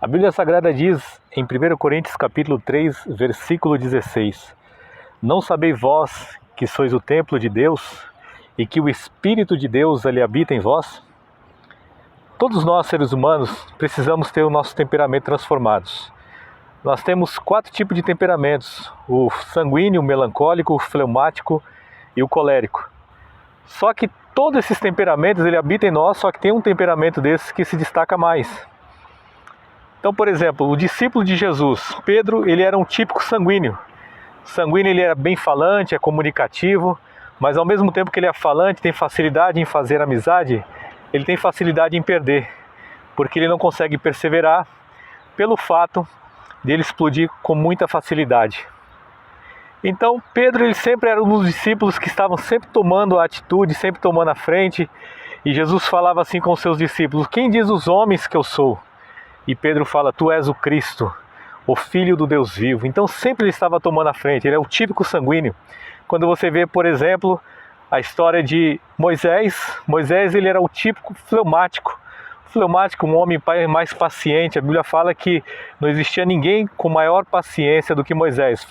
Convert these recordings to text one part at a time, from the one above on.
A Bíblia Sagrada diz em 1 Coríntios capítulo 3, versículo 16: Não sabeis vós que sois o templo de Deus e que o Espírito de Deus ali habita em vós? Todos nós, seres humanos, precisamos ter o nosso temperamento transformados. Nós temos 4 tipos de temperamentos: o sanguíneo, o melancólico, o fleumático e o colérico. Só que todos esses temperamentos ele habita em nós, só que tem um temperamento desses que se destaca mais. Então, por exemplo, o discípulo de Jesus, Pedro, ele era um típico sanguíneo. Sanguíneo, ele era bem falante, é comunicativo, mas ao mesmo tempo que ele é falante, tem facilidade em fazer amizade, ele tem facilidade em perder, porque ele não consegue perseverar pelo fato de ele explodir com muita facilidade. Então, Pedro, ele sempre era um dos discípulos que estavam sempre tomando a atitude, sempre tomando a frente, e Jesus falava assim com os seus discípulos: quem diz os homens que eu sou? E Pedro fala: tu és o Cristo, o Filho do Deus vivo. Então sempre ele estava tomando a frente, ele é o típico sanguíneo. Quando você vê, por exemplo, a história de Moisés, ele era o típico fleumático. Fleumático, um homem mais paciente. A Bíblia fala que não existia ninguém com maior paciência do que Moisés.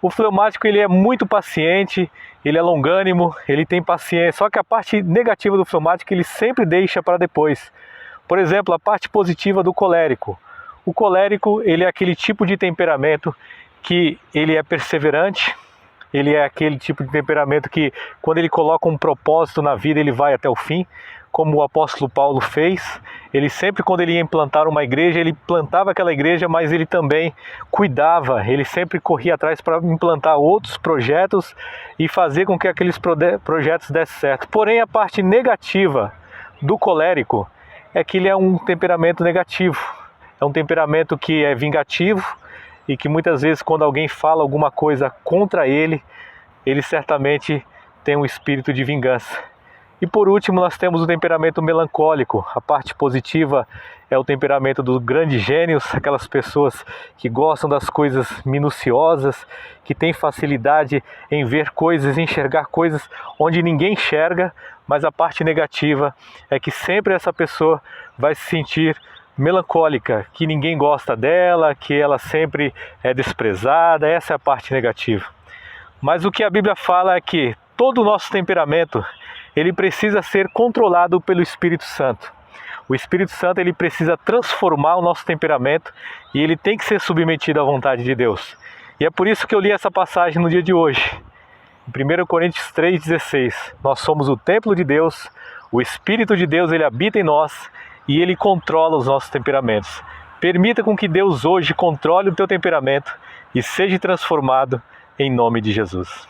O fleumático ele é muito paciente, ele é longânimo, ele tem paciência. Só que a parte negativa do fleumático ele sempre deixa para depois. Por exemplo, a parte positiva do colérico. O colérico, ele é aquele tipo de temperamento que ele é perseverante, ele é aquele tipo de temperamento que quando ele coloca um propósito na vida, ele vai até o fim, como o apóstolo Paulo fez. Ele sempre, quando ele ia implantar uma igreja, ele plantava aquela igreja, mas ele também cuidava, ele sempre corria atrás para implantar outros projetos e fazer com que aqueles projetos dessem certo. Porém, a parte negativa do colérico é que ele é um temperamento negativo, é um temperamento que é vingativo e que muitas vezes quando alguém fala alguma coisa contra ele, ele certamente tem um espírito de vingança. E por último nós temos o temperamento melancólico. A parte positiva é o temperamento dos grandes gênios, aquelas pessoas que gostam das coisas minuciosas, que têm facilidade em ver coisas, enxergar coisas onde ninguém enxerga, mas a parte negativa é que sempre essa pessoa vai se sentir melancólica, que ninguém gosta dela, que ela sempre é desprezada. Essa é a parte negativa. Mas o que a Bíblia fala é que todo o nosso temperamento ele precisa ser controlado pelo Espírito Santo. O Espírito Santo ele precisa transformar o nosso temperamento e ele tem que ser submetido à vontade de Deus. E é por isso que eu li essa passagem no dia de hoje. Em 1 Coríntios 3,16, nós somos o templo de Deus, o Espírito de Deus ele habita em nós e ele controla os nossos temperamentos. Permita com que Deus hoje controle o teu temperamento e seja transformado em nome de Jesus.